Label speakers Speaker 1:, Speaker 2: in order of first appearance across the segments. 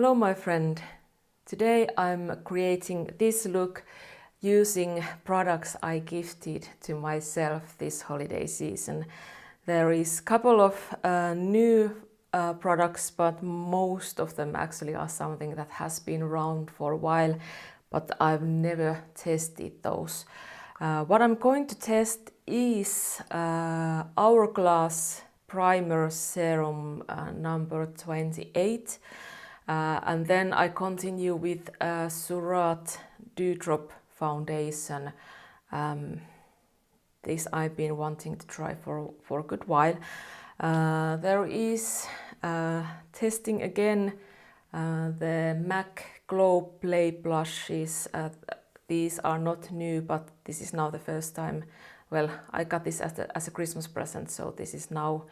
Speaker 1: Hello my friend, today I'm creating this look using products I gifted to myself this holiday season. There is a couple of new products, but most of them actually are something that has been around for a while, but I've never tested those. What I'm going to test is Hourglass Primer Serum number 28. And then I continue with Surrat Dew foundation. This I've been wanting to try for a good while. There is testing again the MAC Glow Play blushes. These are not new, but this is now the first time. Well, I got this as a Christmas present, so this is now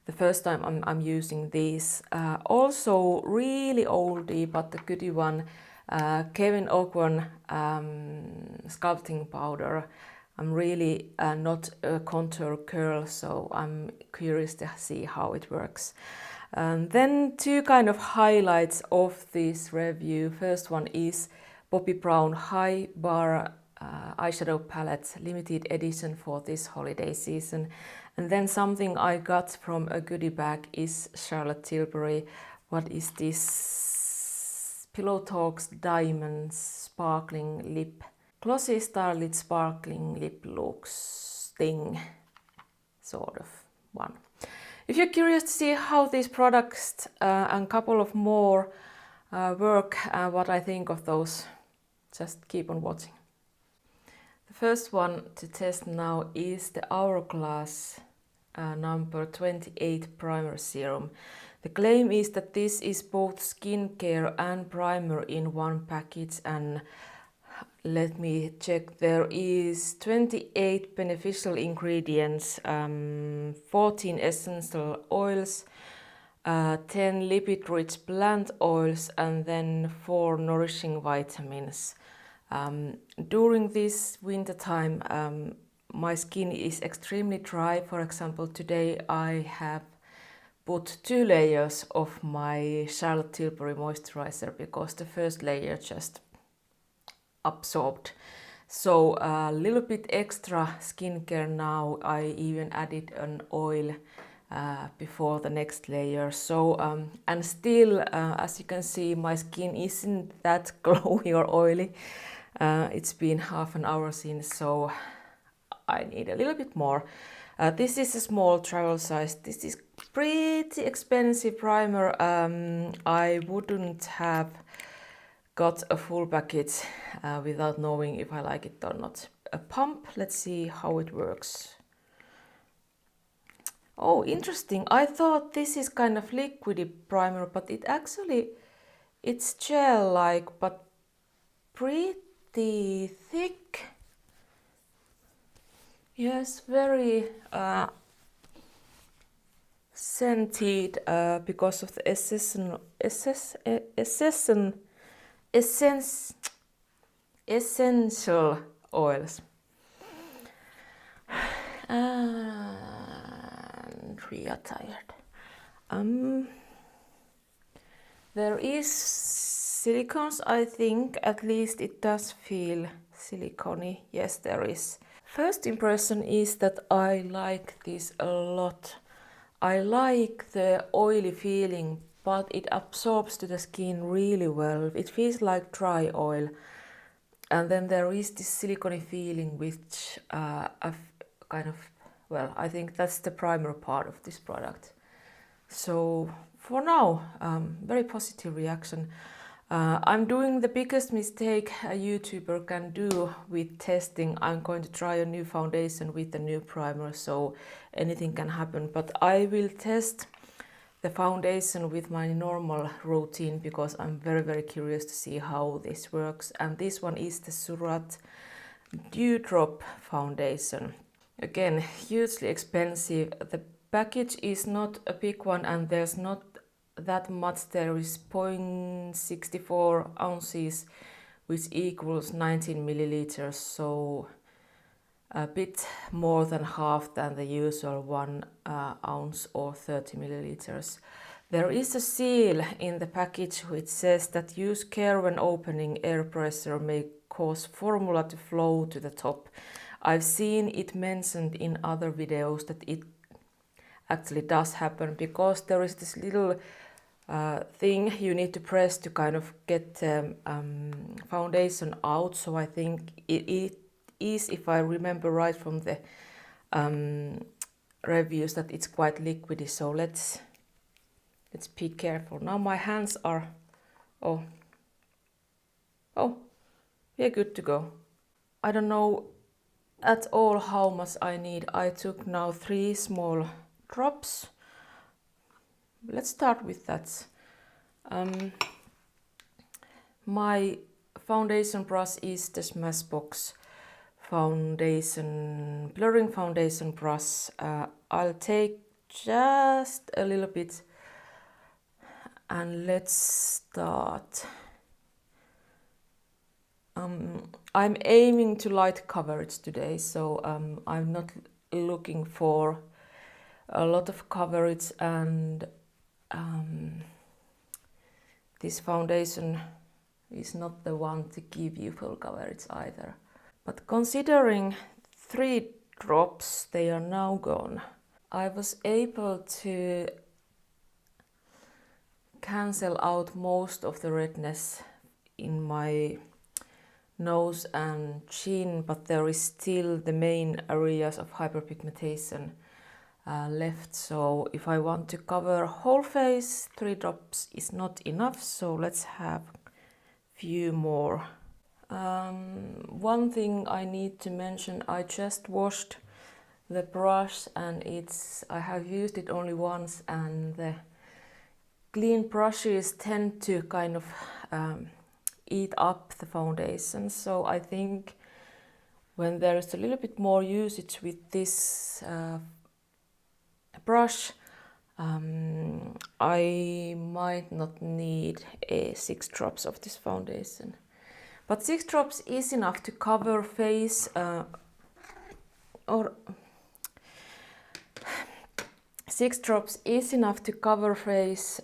Speaker 1: the first time I'm using these. Also really oldie, but the goodie one, Kevyn Aucoin sculpting powder. I'm really not a contour girl, so I'm curious to see how it works. Then two kind of highlights of this review. First one is Bobbi Brown High Barre eyeshadow palette, limited edition for this holiday season. And then something I got from a goodie bag is Charlotte Tilbury. What is this? Pillow Talks Diamonds Sparkling Lip. Glossy Starlit Sparkling Lip Looks thing. Sort of one. If you're curious to see how these products and a couple of more work and what I think of those, just keep on watching. The first one to test now is the Hourglass number 28 Primer Serum. The claim is that this is both skincare and primer in one package, and let me check. There is 28 beneficial ingredients, 14 essential oils, 10 lipid-rich plant oils, and then 4 nourishing vitamins. During this winter time, my skin is extremely dry. For example, today I have put 2 layers of my Charlotte Tilbury moisturizer because the first layer just absorbed. So a little bit extra skincare now. I even added an oil before the next layer. So and still, as you can see, my skin isn't that glowy or oily. It's been half an hour since, so I need a little bit more. This is a small travel size. This is pretty expensive primer. I wouldn't have got a full package without knowing if I like it or not. A pump, let's see how it works. Oh, interesting. I thought this is kind of liquidy primer, but it's gel-like, but pretty thick. Yes, very scented because of the essential oils. And we are tired. There is silicones, I think. At least it does feel silicone-y. Yes, there is. First impression is that I like this a lot. I like the oily feeling, but it absorbs to the skin really well. It feels like dry oil. And then there is this silicone feeling, which kind of, well, I think that's the primer part of this product. So for now, very positive reaction. I'm doing the biggest mistake a YouTuber can do with testing. I'm going to try a new foundation with a new primer, so anything can happen. But I will test the foundation with my normal routine because I'm very, very curious to see how this works. And this one is the Surrat Dew foundation. Again, hugely expensive. The package is not a big one and there's not that much. There is 0.64 ounces, which equals 19 milliliters, so a bit more than half than the usual 1 ounce or 30 milliliters. There is a seal in the package which says that use care when opening, air pressure may cause formula to flow to the top. I've seen it mentioned in other videos that it actually does happen because there is this little thing you need to press to kind of get foundation out. So I think it is, if I remember right from the reviews, that it's quite liquidy. So let's be careful. Now my hands are, oh, we're good to go. I don't know at all how much I need. I took now 3 small drops. Let's start with that. My foundation brush is the Smashbox blurring foundation brush. I'll take just a little bit and let's start. I'm aiming to light coverage today, so I'm not looking for a lot of coverage, and this foundation is not the one to give you full coverage either. But considering 3 drops, they are now gone. I was able to cancel out most of the redness in my nose and chin, but there is still the main areas of hyperpigmentation left. So if I want to cover whole face, 3 drops is not enough, so let's have few more. One thing I need to mention, I just washed the brush and I have used it only once, and the clean brushes tend to kind of eat up the foundation. So I think when there is a little bit more usage with this brush, I might not need 6 drops of this foundation. But 6 drops is enough to cover face, or 6 drops is enough to cover face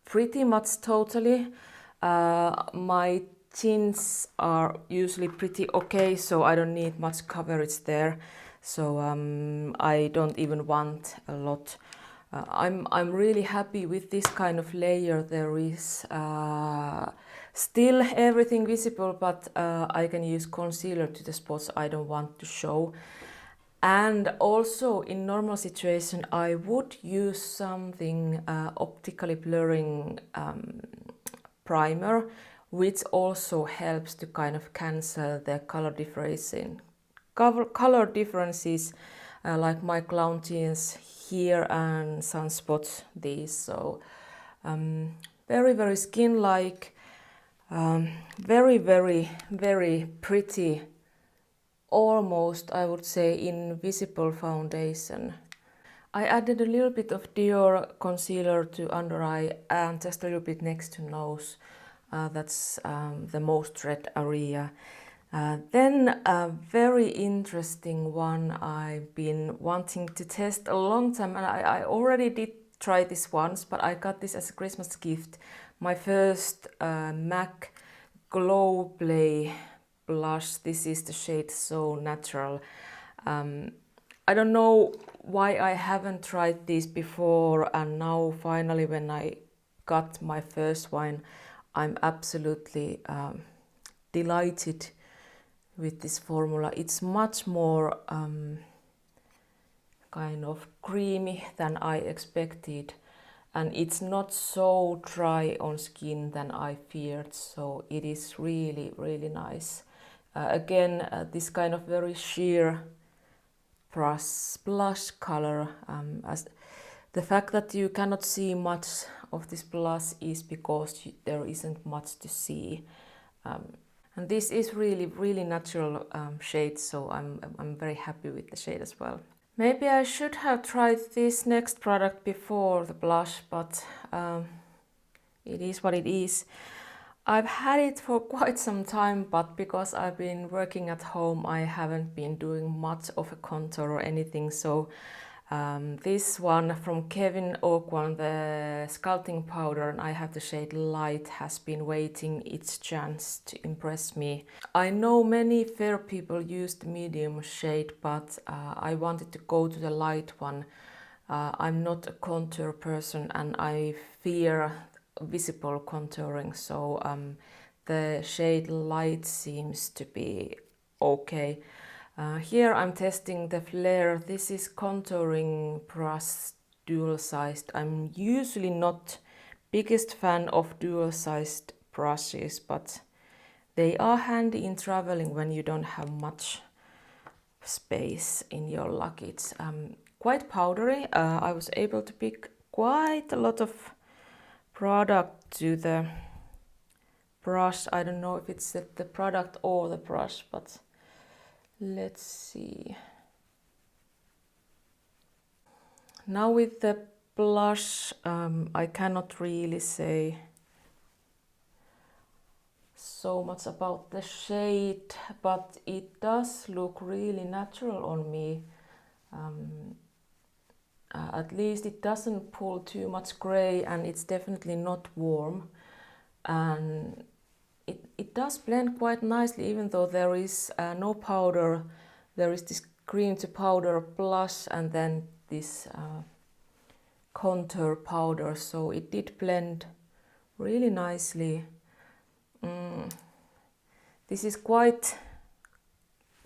Speaker 1: pretty much totally. My chins are usually pretty okay, so I don't need much coverage there. So I don't even want a lot. I'm really happy with this kind of layer. There is still everything visible, but I can use concealer to the spots I don't want to show. And also in normal situation I would use something optically blurring primer, which also helps to kind of cancel the color differences, like my clown tins here and sunspots these. So very, very skin-like, very, very, very pretty, almost I would say invisible foundation. I added a little bit of Dior concealer to under eye and just a little bit next to nose. That's the most red area. Then a very interesting one I've been wanting to test a long time, and I already did try this once, but I got this as a Christmas gift. My first MAC Glow Play blush. This is the shade So Natural. I don't know why I haven't tried this before, and now finally when I got my first one, I'm absolutely delighted with this formula. It's much more kind of creamy than I expected, and it's not so dry on skin than I feared, so it is really, really nice. Again, this kind of very sheer blush color. As the fact that you cannot see much of this blush is because there isn't much to see. And this is really, really natural shade, so I'm very happy with the shade as well. Maybe I should have tried this next product before the blush, but it is what it is. I've had it for quite some time, but because I've been working at home, I haven't been doing much of a contour or anything, so This one from Kevyn Aucoin, the sculpting powder, and I have the shade Light, has been waiting its chance to impress me. I know many fair people use the medium shade, but I wanted to go to the light one. I'm not a contour person and I fear visible contouring, so the shade Light seems to be okay. Here I'm testing the Flaer. This is contouring brush, dual sized. I'm usually not biggest fan of dual sized brushes, but they are handy in traveling when you don't have much space in your luggage. Quite powdery. I was able to pick quite a lot of product to the brush. I don't know if it's the product or the brush, but let's see. Now with the blush, I cannot really say so much about the shade, but it does look really natural on me. At least it doesn't pull too much gray, and it's definitely not warm. And it does blend quite nicely, even though there is no powder. There is this cream to powder blush and then this contour powder, so it did blend really nicely. This is quite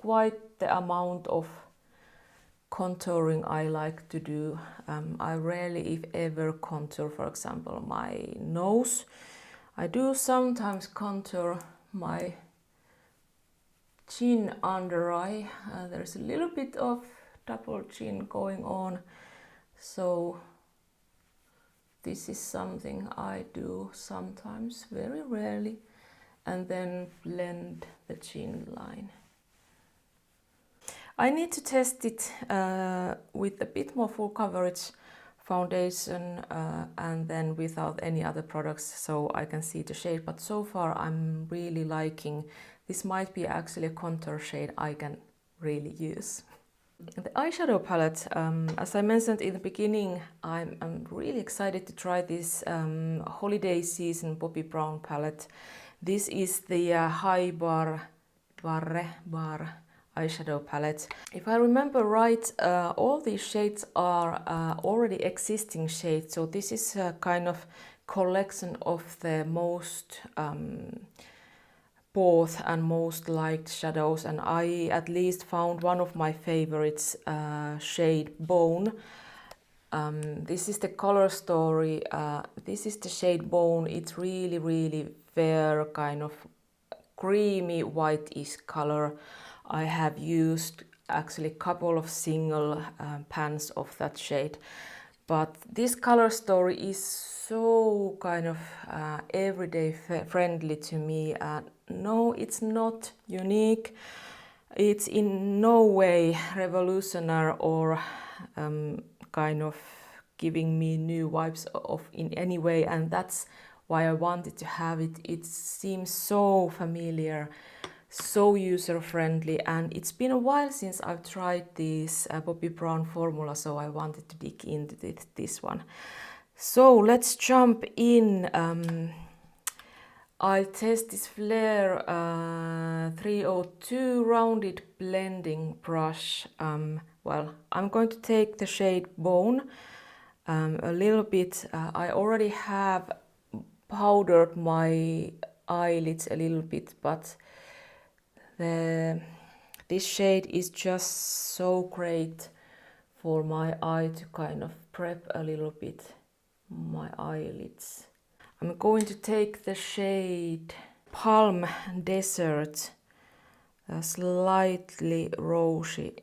Speaker 1: the amount of contouring I like to do. I rarely, if ever, contour, for example, my nose. I do sometimes contour my chin under eye. There's a little bit of double chin going on, so this is something I do sometimes, very rarely, and then blend the chin line. I need to test it with a bit more full coverage foundation and then without any other products, so I can see the shade, but so far I'm really liking. This might be actually a contour shade I can really use. The eyeshadow palette, as I mentioned in the beginning, I'm really excited to try this holiday season Bobbi Brown palette. This is the High Barre eyeshadow palette. If I remember right, all these shades are already existing shades, so this is a kind of collection of the most bought and most liked shadows, and I at least found one of my favorites, shade Bone. This is the color story. This is the shade Bone. It's really fair, kind of creamy whitish color. I have used actually a couple of single pans of that shade, but this color story is so kind of everyday friendly to me. No, it's not unique. It's in no way revolutionary or kind of giving me new vibes of in any way, and that's why I wanted to have it. It seems so familiar, so user-friendly, and it's been a while since I've tried this Bobbi Brown formula, so I wanted to dig into this one. So let's jump in. I'll test this Flaer 302 rounded blending brush. Well, I'm going to take the shade Bone a little bit. I already have powdered my eyelids a little bit, but this shade is just so great for my eye to kind of prep a little bit my eyelids. I'm going to take the shade Palm Desert, a slightly rosy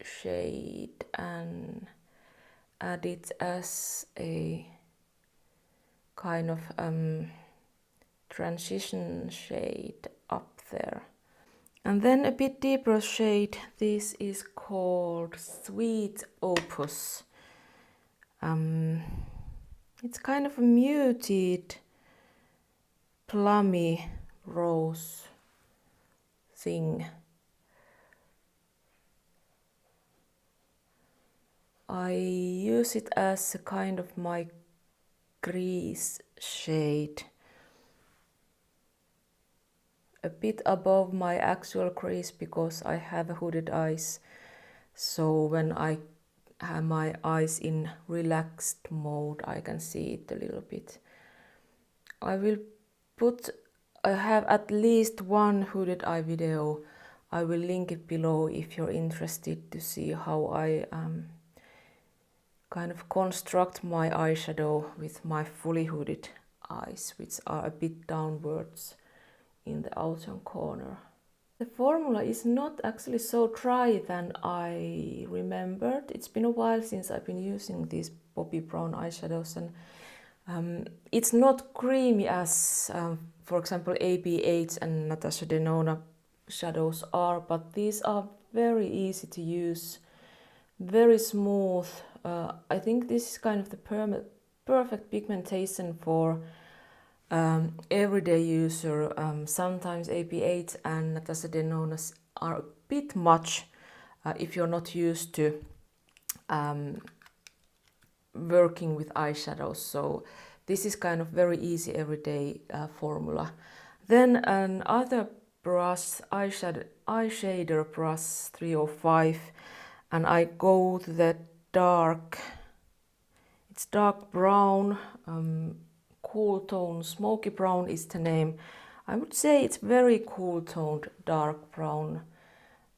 Speaker 1: shade, and add it as a kind of transition shade up there. And then a bit deeper shade. This is called Sweet Opus. It's kind of a muted, plummy rose thing. I use it as a kind of my crease shade, a bit above my actual crease because I have hooded eyes. So when I have my eyes in relaxed mode, I can see it a little bit. I have at least one hooded eye video. I will link it below if you're interested to see how I kind of construct my eyeshadow with my fully hooded eyes, which are a bit downwards in the outer corner. The formula is not actually so dry than I remembered. It's been a while since I've been using these Bobbi Brown eyeshadows, and it's not creamy as, for example, AB8 and Natasha Denona shadows are, but these are very easy to use, very smooth. I think this is kind of the perfect pigmentation for everyday user. Sometimes AB8 and Natasha Denonas are a bit much if you're not used to working with eyeshadows. So this is kind of very easy everyday formula. Then another brush, eyeshader brush 305, and I go to the dark, it's dark brown, cool tone, smoky brown is the name. I would say it's very cool toned dark brown,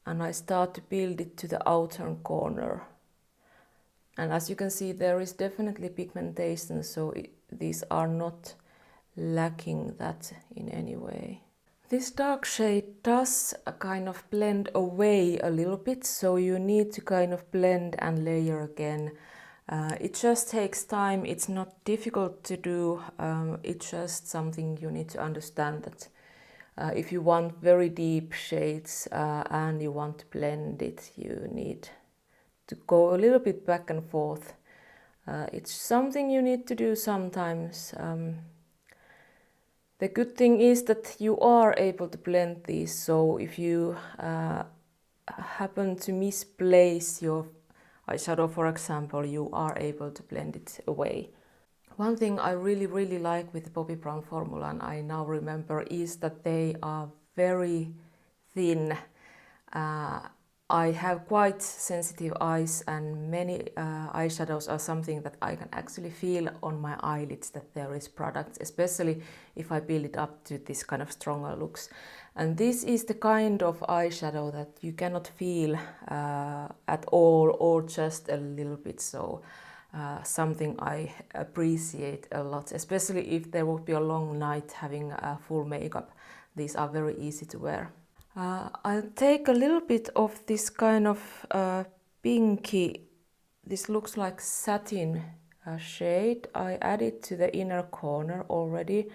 Speaker 1: and I start to build it to the outer corner. And as you can see, there is definitely pigmentation, so these are not lacking that in any way. This dark shade does kind of blend away a little bit, so you need to kind of blend and layer again. It just takes time. It's not difficult to do. It's just something you need to understand that if you want very deep shades and you want to blend it, you need to go a little bit back and forth. It's something you need to do sometimes. The good thing is that you are able to blend these, so if you happen to misplace your eyeshadow, for example, you are able to blend it away. One thing I really like with the Bobbi Brown formula, and I now remember, is that they are very thin. I have quite sensitive eyes, and many eyeshadows are something that I can actually feel on my eyelids that there is product, especially if I build it up to this kind of stronger looks. And this is the kind of eyeshadow that you cannot feel at all, or just a little bit. So something I appreciate a lot, especially if there would be a long night having full makeup. These are very easy to wear. I'll take a little bit of this kind of pinky, this looks like satin shade. I add it to the inner corner already.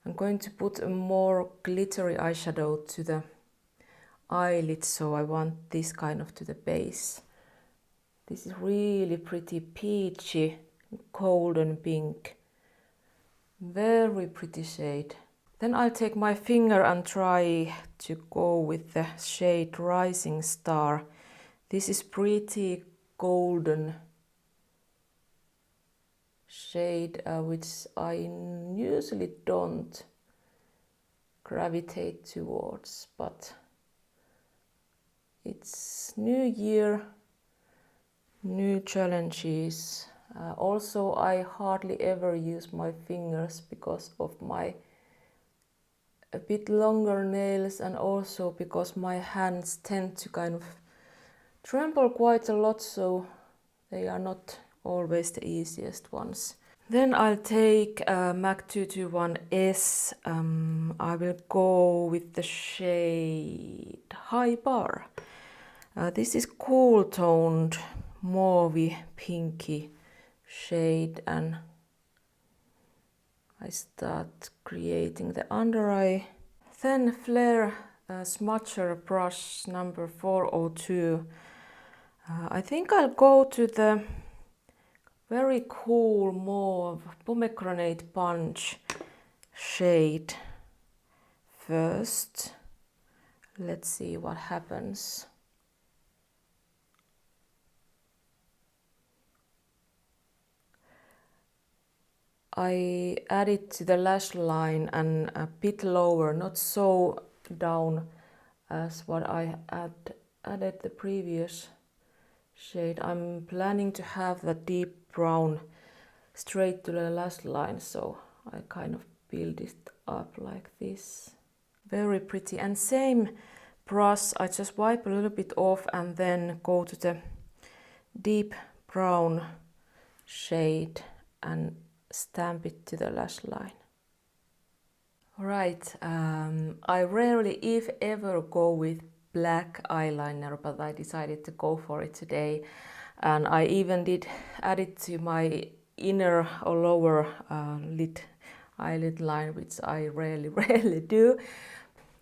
Speaker 1: I'm going to put a more glittery eyeshadow to the eyelid, so I want this kind of to the base. This is really pretty peachy, golden pink. Very pretty shade. Then I'll take my finger and try to go with the shade Rising Star. This is pretty golden shade, which I usually don't gravitate towards, but it's new year, new challenges. Also, I hardly ever use my fingers because of my a bit longer nails, and also because my hands tend to kind of tremble quite a lot, so they are not always the easiest ones. Then I'll take MAC 221S. I will go with the shade High Barre. This is cool toned, mauvey, pinky shade, and I start creating the under eye. Then Flaer Smudger brush number 402. I think I'll go to the very cool mauve pomegranate punch shade first. Let's see what happens. I added to the lash line and a bit lower, not so down as what I added the previous shade. I'm planning to have the deep brown straight to the lash line, so I kind of build it up like this. Very pretty. And same brush, I just wipe a little bit off and then go to the deep brown shade and stamp it to the lash line. Right, I rarely, if ever, go with black eyeliner, but I decided to go for it today. And I even did add it to my inner or lower eyelid line, which I rarely do.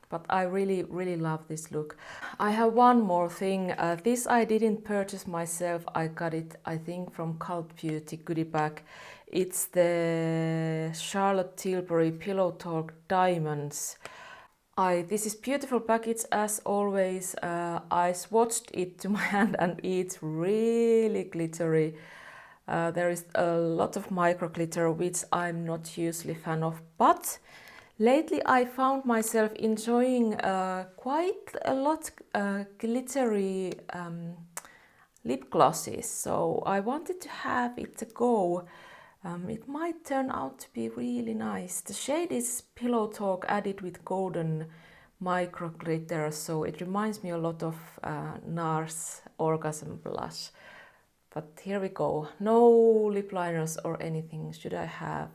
Speaker 1: But I really love this look. I have one more thing. This I didn't purchase myself. I got it, I think, from Cult Beauty goodie bag. It's the Charlotte Tilbury Pillow Talk Diamonds. This is beautiful package as always. I swatched it to my hand and it's really glittery. There is a lot of micro glitter, which I'm not usually fan of, but lately I found myself enjoying quite a lot glittery lip glosses, so I wanted to have it a go. It might turn out to be really nice. The shade is Pillow Talk added with golden micro glitter, so it reminds me a lot of NARS Orgasm blush. But here we go. No lip liners or anything. Should I have?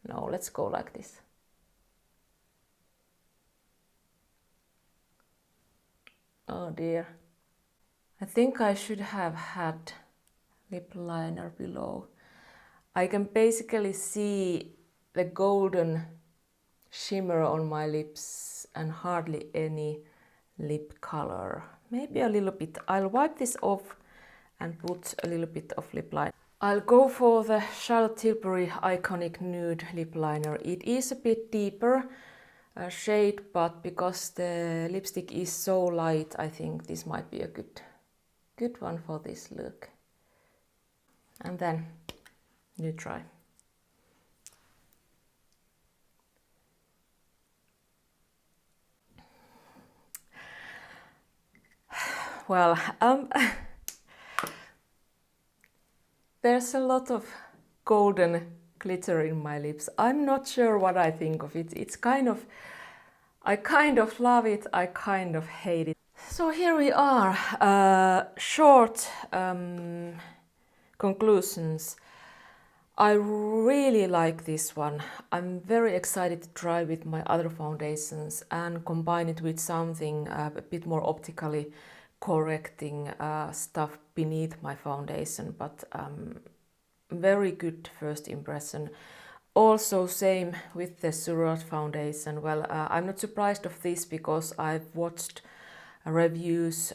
Speaker 1: No, let's go like this. Oh dear. I think I should have had lip liner below. I can basically see the golden shimmer on my lips and hardly any lip color. Maybe a little bit. I'll wipe this off and put a little bit of lip liner. I'll go for the Charlotte Tilbury Iconic Nude lip liner. It is a bit deeper shade, but because the lipstick is so light, I think this might be a good one for this look. And then you try. Well, there's a lot of golden glitter in my lips. I'm not sure what I think of it. It's kind of, I kind of love it, I kind of hate it. So here we are, short conclusions. I really like this one. I'm very excited to try with my other foundations and combine it with something a bit more optically correcting stuff beneath my foundation, but very good first impression. Also same with the Surrat foundation. Well, I'm not surprised of this because I've watched reviews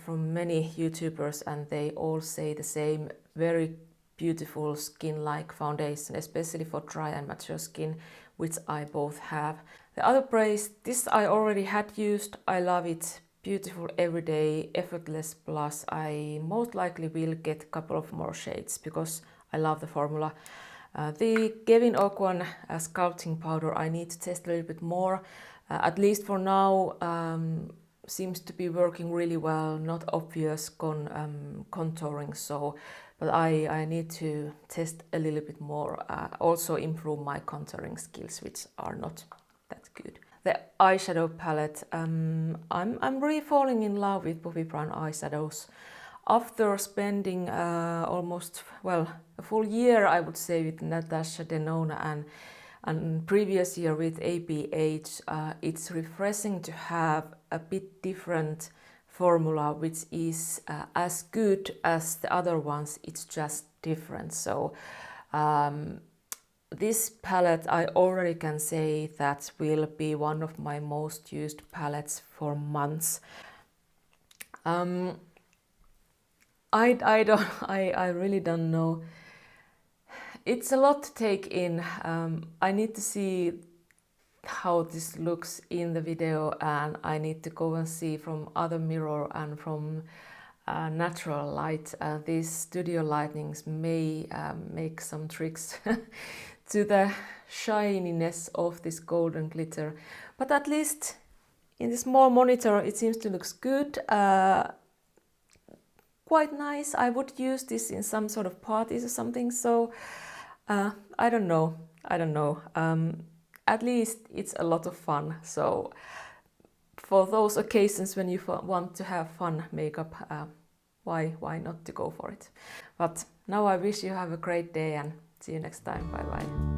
Speaker 1: from many YouTubers and they all say the same, very beautiful skin-like foundation, especially for dry and mature skin, which I both have. The other base, this I already had used, I love it. Beautiful everyday effortless blush. I most likely will get a couple of more shades because I love the formula. The Kevyn Aucoin sculpting powder I need to test a little bit more. At least for now seems to be working really well, not obvious contouring, so but I need to test a little bit more, also improve my contouring skills, which are not that good. The eyeshadow palette, I'm really falling in love with Bobbi Brown eyeshadows. After spending almost, well, a full year, I would say, with Natasha Denona and previous year with ABH, it's refreshing to have a bit different formula, which is as good as the other ones, it's just different. So this palette, I already can say that will be one of my most used palettes for months. I really don't know. It's a lot to take in. I need to see how this looks in the video, and I need to go and see from other mirror and from natural light. These studio lightnings may make some tricks to the shininess of this golden glitter, but at least in the small monitor it seems to look good. Quite nice. I would use this in some sort of parties or something, so I don't know. At least it's a lot of fun, so for those occasions when you want to have fun makeup, why not to go for it? But now I wish you have a great day and see you next time. Bye bye.